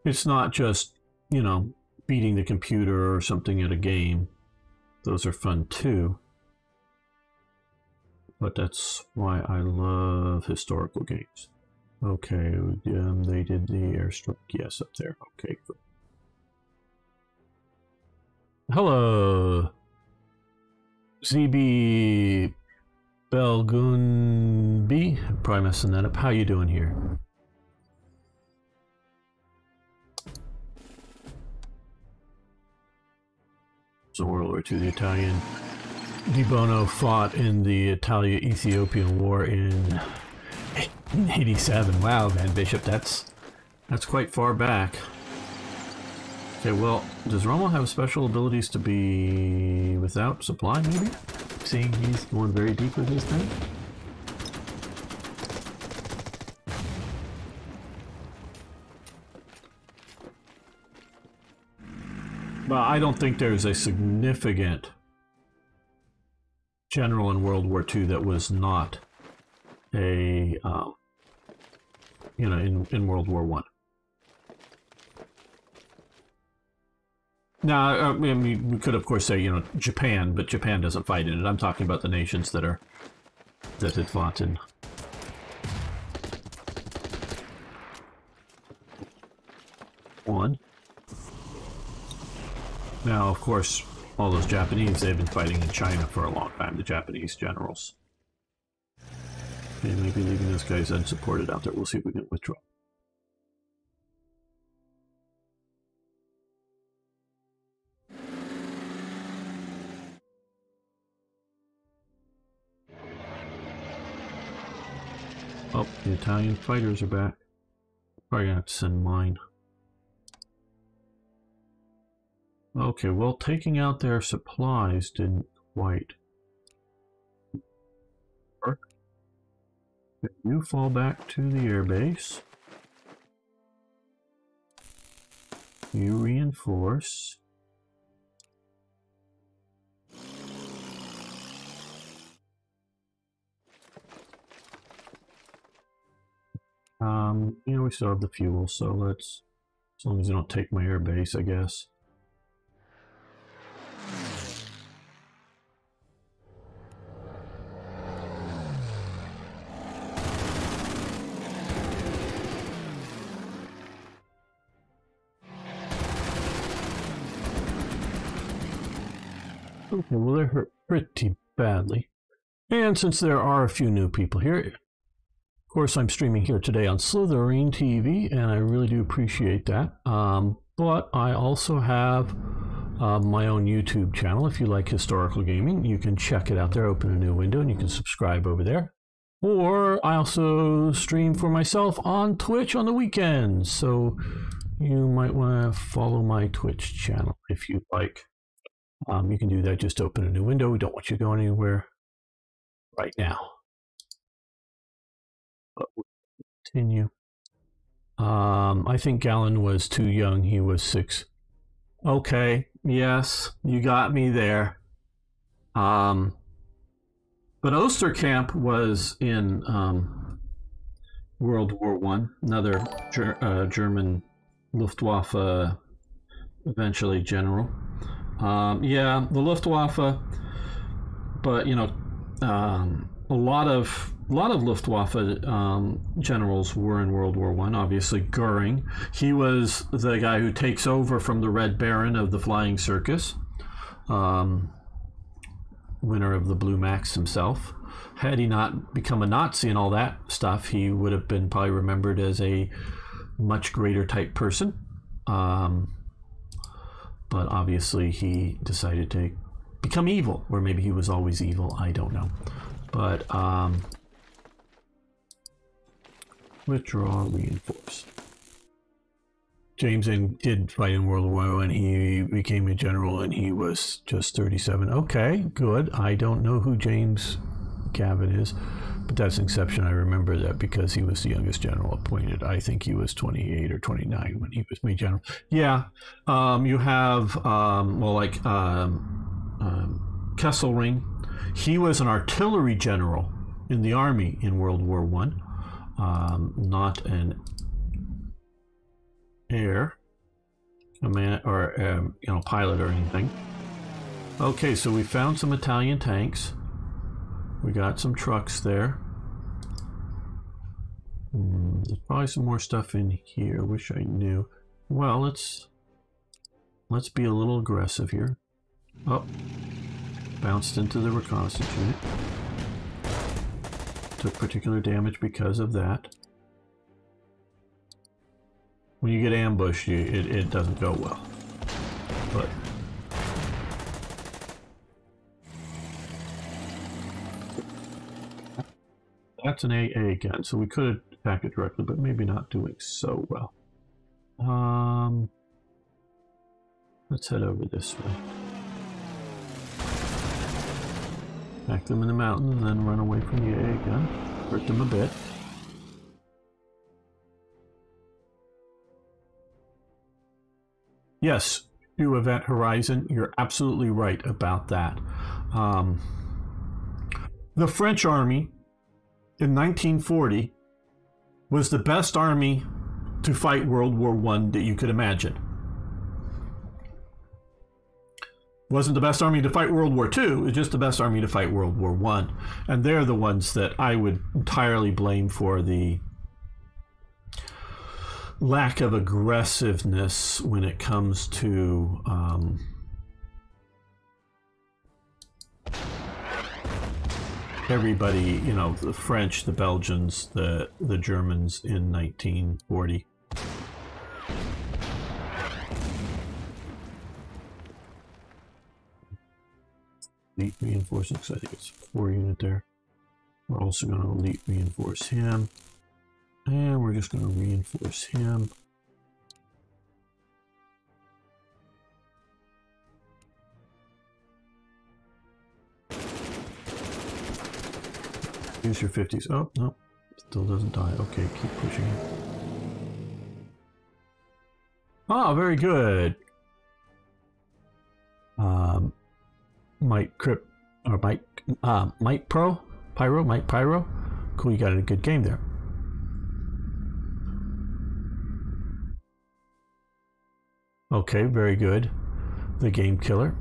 It's not just, you know, beating the computer or something at a game. Those are fun too. But that's why I love historical games. Okay, they did the airstrike. Yes, up there. Okay, good. Hello, ZB Belgunbi. Probably messing that up. How you doing here? So World War II, the Italian Di Bono fought in the Italia-Ethiopian War in 87. Wow, man, Bishop, that's quite far back. Okay, well, does Rommel have special abilities to be without supply, maybe? Seeing he's going very deep with his thing? Well, I don't think there's a significant general in World War II that was not a, you know, in World War I. Now, I mean, we could, of course, say, you know, Japan, but Japan doesn't fight in it. I'm talking about the nations that had fought in. One. Now, of course, all those Japanese, they've been fighting in China for a long time, the Japanese generals. They may be leaving those guys unsupported out there. We'll see if we can withdraw. Oh, the Italian fighters are back. Probably gonna have to send mine. Okay, well, taking out their supplies didn't quite work. You fall back to the airbase. You reinforce. You know, we still have the fuel, so let's, as long as you don't take my airbase, I guess. Okay, well, they're hurt pretty badly. And since there are a few new people here, of course, I'm streaming here today on Slytherin TV, and I really do appreciate that. But I also have my own YouTube channel. If you like historical gaming, you can check it out there, open a new window, and you can subscribe over there. Or I also stream for myself on Twitch on the weekends, so you might want to follow my Twitch channel if you'd like. You can do that, just open a new window. We don't want you going anywhere right now. But we'll continue. I think Galen was too young. He was 6. Okay, yes, you got me there. But Osterkamp was in World War I, another German Luftwaffe, eventually general. Yeah, the Luftwaffe, but you know, a lot of Luftwaffe generals were in World War I. Obviously, Goering. He was the guy who takes over from the Red Baron of the Flying Circus, winner of the Blue Max himself. Had he not become a Nazi and all that stuff, he would have been probably remembered as a much greater type person. But obviously, he decided to become evil, or maybe he was always evil. I don't know. But withdraw, reinforce. James did fight in World War I, and he became a general, and he was just 37. Okay, good. I don't know who James Gavin is, but that's an exception. I remember that because he was the youngest general appointed. I think he was 28 or 29 when he was made general. Yeah, you have, well, like Kasserine. He was an artillery general in the army in World War I, not an air command or you know, pilot or anything. Okay, so we found some Italian tanks. We got some trucks there. There's probably some more stuff in here. Wish I knew. Well, let's be a little aggressive here. Oh, bounced into the reconnaissance unit. Took particular damage because of that. When you get ambushed, it doesn't go well. But that's an AA gun, so we could attack it directly, but maybe not doing so well. Let's head over this way. Attack them in the mountain and then run away from the AA gun. Hurt them a bit. Yes, to Event Horizon, you're absolutely right about that. The French army in 1940 was the best army to fight World War I that you could imagine. Wasn't the best army to fight World War II, it was just the best army to fight World War I. And they're the ones that I would entirely blame for the lack of aggressiveness when it comes to everybody, you know, the French, the Belgians, the Germans in 1940. Elite reinforcements, I think it's 4 unit there. We're also going to elite reinforce him. And we're just going to reinforce him. Use your 50s. Oh, no. Still doesn't die. Okay, keep pushing it. Ah, very good. Might Crypt or Might Pyro. Cool, you got a good game there. Okay, very good. The Game Killer.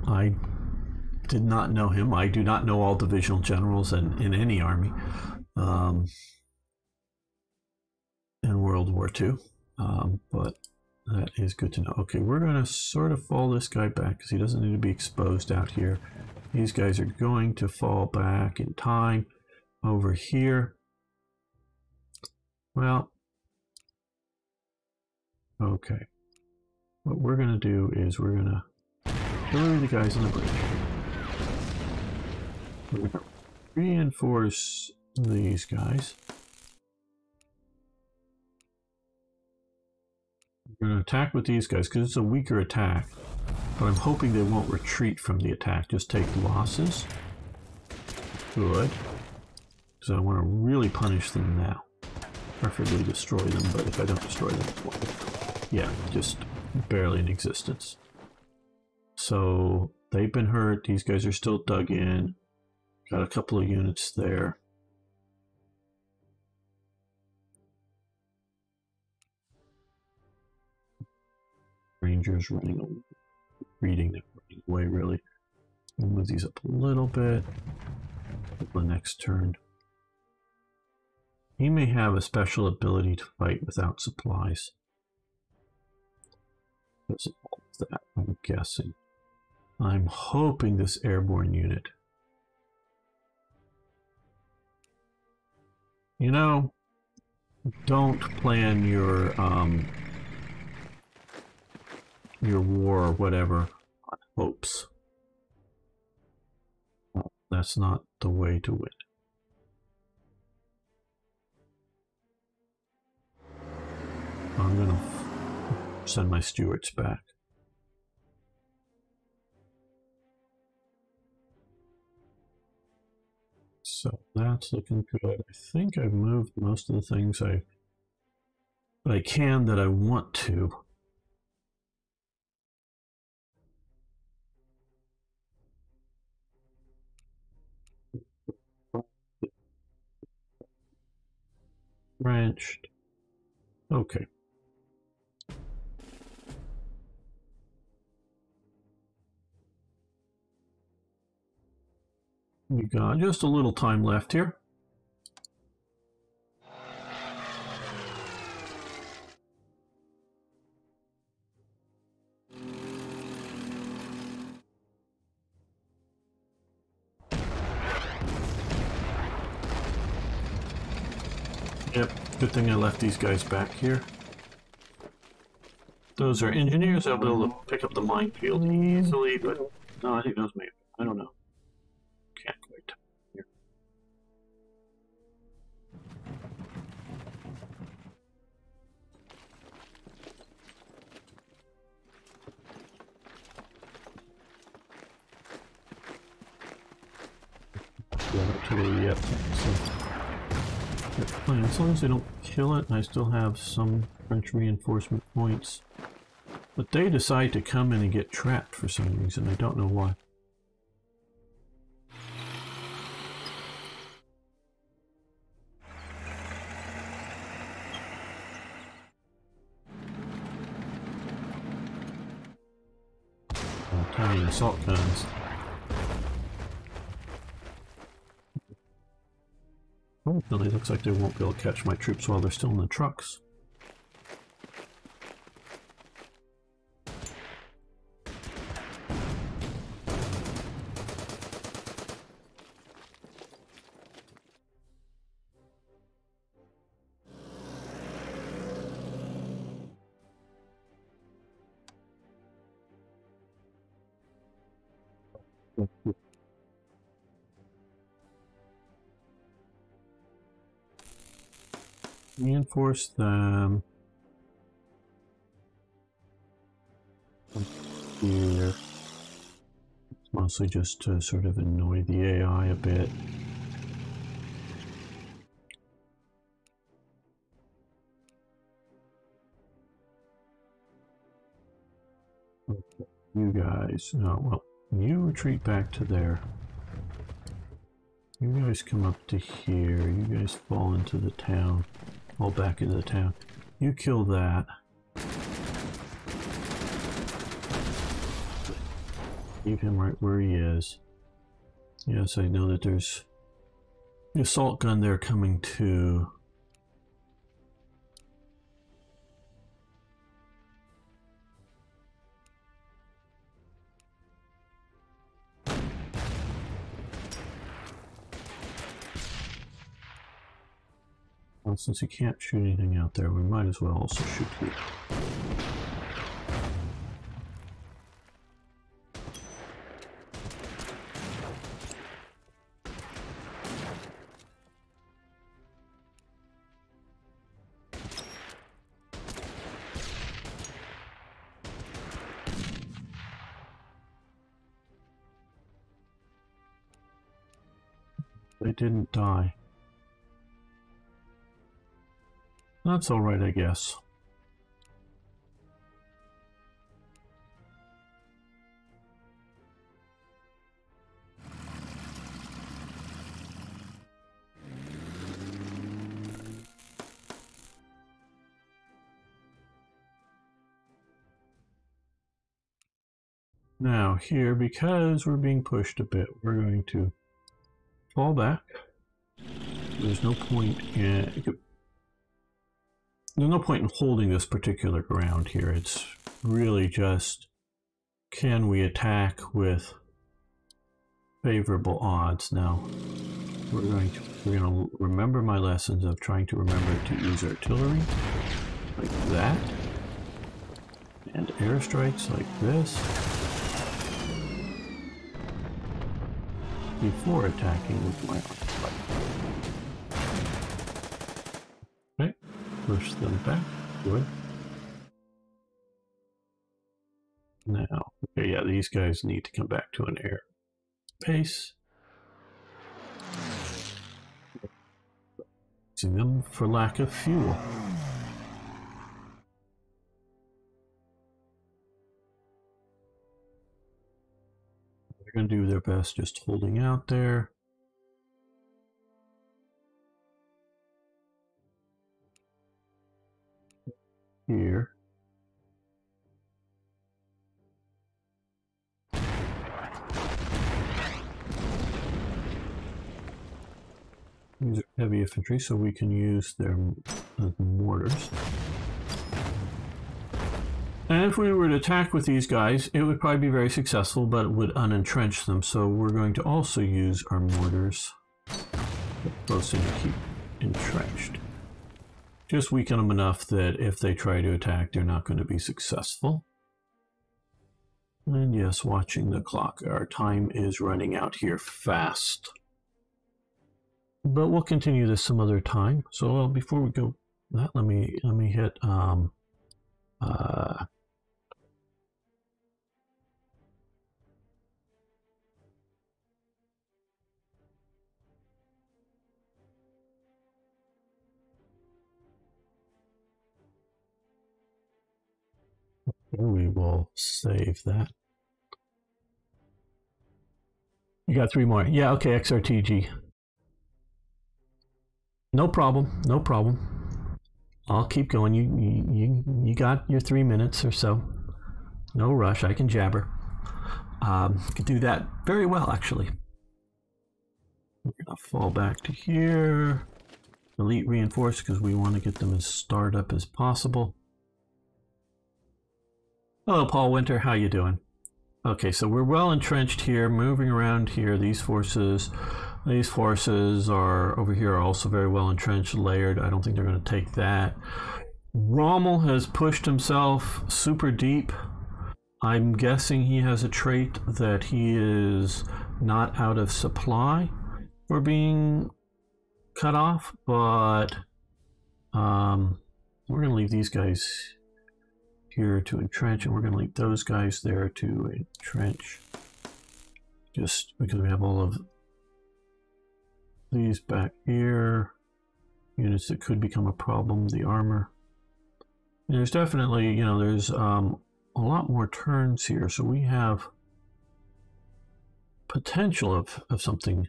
I did not know him. I do not know all divisional generals in any army in World War II, but that is good to know. Okay, we're going to sort of fall this guy back because he doesn't need to be exposed out here. These guys are going to fall back in time over here. Well, okay. What we're going to do is we're going to kill the guys on the bridge. We're going to reinforce these guys. We're going to attack with these guys because it's a weaker attack. But I'm hoping they won't retreat from the attack. Just take losses. Good. So I want to really punish them now. Preferably destroy them, but if I don't destroy them, yeah, just barely in existence. So they've been hurt. These guys are still dug in. Got a couple of units there. Rangers running away, reading them running away, really. We'll move these up a little bit. The next turn. He may have a special ability to fight without supplies. Because of all of that, I'm guessing. I'm hoping this airborne unit. You know, don't plan your war or whatever on hopes. That's not the way to win. I'm gonna send my stewards back. So that's looking good. I think I've moved most of the things that I can that I want to. Branched. Okay. We got just a little time left here. Yep, good thing I left these guys back here. Those are engineers. They'll be able to pick up the minefield easily, but no, I think those may. I don't know. Can't quite. Here. Yep. So, as long as they don't kill it, I still have some French reinforcement points. But they decide to come in and get trapped for some reason. I don't know why. Tiny assault guns. Hopefully, it looks like they won't be able to catch my troops while they're still in the trucks. Reinforce them. Here. It's mostly just to sort of annoy the AI a bit. Okay. You guys, oh well, you retreat back to there. You guys come up to here. You guys fall into the town. Fall back into the town. You kill that. Leave him right where he is. Yes, I know that there's the assault gun there coming too. Well, since you can't shoot anything out there, we might as well also shoot here. They didn't die. That's alright, I guess. Now here, because we're being pushed a bit, we're going to fall back. There's no point in holding this particular ground here. It's really just, can we attack with favorable odds? Now we're going to remember my lessons of trying to remember to use artillery like that, and airstrikes like this before attacking with my artillery. Okay, push them back. Good. Now, okay, yeah, these guys need to come back to an air pace. Using them for lack of fuel. They're going to do their best just holding out there. Here. heavy infantry, so we can use their mortars. And if we were to attack with these guys, it would probably be very successful, but it would unentrench them. So we're going to also use our mortars close in to keep entrenched. Just weaken them enough that if they try to attack, they're not going to be successful. And yes, watching the clock, our time is running out here fast. But we'll continue this some other time. So before we go, let me hit we will save that. You got 3 more. Yeah, okay, XRTG. No problem, no problem. I'll keep going. You got your 3 minutes or so. No rush, I can jabber. Could do that very well, actually. We're gonna fall back to here. Elite reinforce, because we want to get them as started up as possible. Hello, Paul Winter. How you doing? Okay, so we're well entrenched here, moving around here. These forces are over here, are also very well entrenched, layered. I don't think they're going to take that. Rommel has pushed himself super deep. I'm guessing he has a trait that he is not out of supply for being cut off, but we're going to leave these guys here to entrench, and we're going to leave those guys there to entrench, just because we have all of these back here, units that could become a problem, the armor. And there's definitely, you know, there's a lot more turns here, so we have potential of something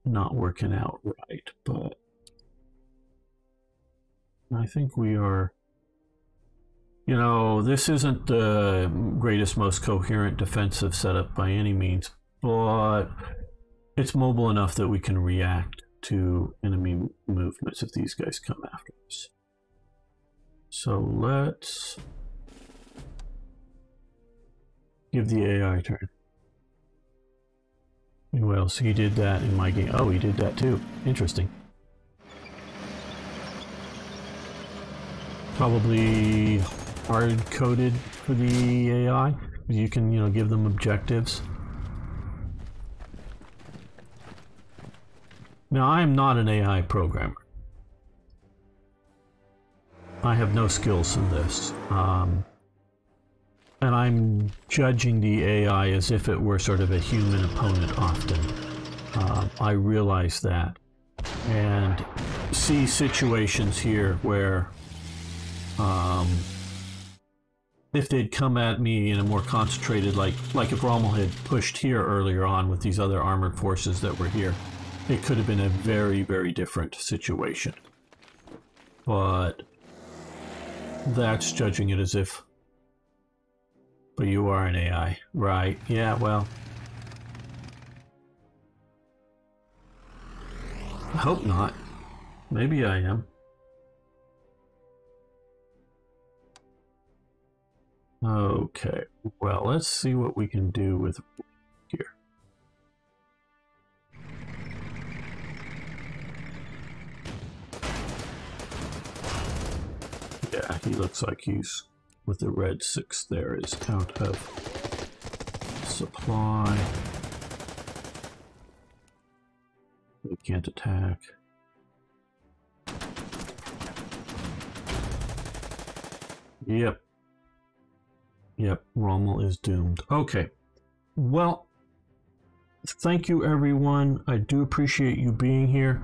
not working out right, but I think we are. You know, this isn't the greatest, most coherent defensive setup by any means, but it's mobile enough that we can react to enemy movements if these guys come after us. So let's give the AI a turn. Well, so he did that in my game. Oh, he did that too. Interesting. Probably hard-coded for the AI. You can, you know, give them objectives. Now, I am not an AI programmer. I have no skills in this. And I'm judging the AI as if it were sort of a human opponent often. I realize that. And see situations here where if they'd come at me in a more concentrated, like if Rommel had pushed here earlier on with these other armored forces that were here, it could have been a very, very different situation. But that's judging it as if, but you are an AI, right? Yeah, well, I hope not. Maybe I am. Okay, well, let's see what we can do with here. Yeah, he looks like he's, with the red 6 there, is out of supply. We can't attack. Yep. Yep, Rommel is doomed. Okay. Well, thank you everyone. I do appreciate you being here.